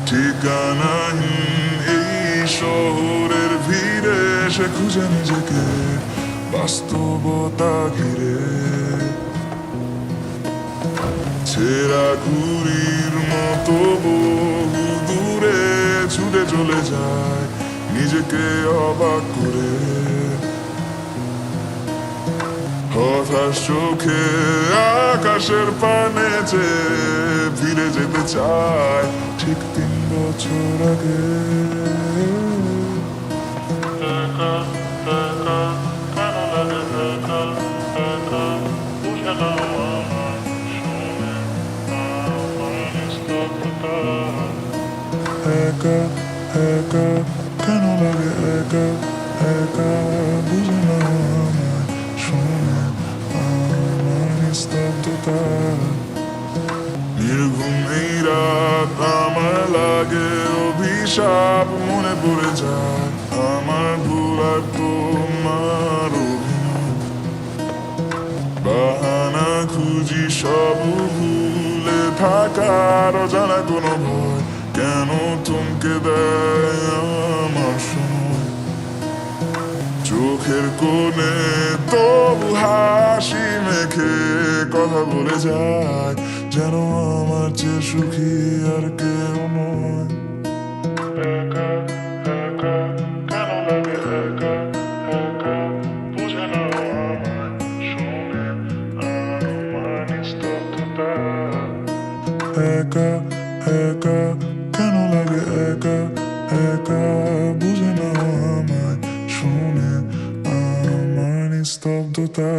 ঠিকানাহীন এই শহরের ভিড়ে সে খুঁজে নিজেকে বাস্তবতা ঘিরে। ছেঁড়া ঘুড়ির মতো বহু দূরে ছুটে চলে যায় নিজেকে অবাক করে। হতাশ চোখে আকাশের পানে চেয়ে ফিরে যেতে চায় ঠিক 3 বছর আগে। একা একা কেন লাগে একা একা বুঝে না আমায় শুনে আমার নিস্তব্ধতা। নির্ঘুম এই রাত আমার লাগে অভিশাপ, মনে পড়ে যায় আমার ভুল আর তোমার অভিনয়। বাহানা খুঁজি সব ভুলে থাকার অজানা কোনো ভয় কেন থমকে দেয় আমার সময়। চোখের কোণে তবু হাসি মেখে কথা বলে যায় যেন আমার চেয়ে সুখী আর কেউ নয়। একা একা কেন লাগে একা একা বুঝে না আমায় শুনে আমার নিস্তব্ধতা। একা একা কেন লাগে একা একা বুঝে না আমায় শুনে আমার নিস্তব্ধতা।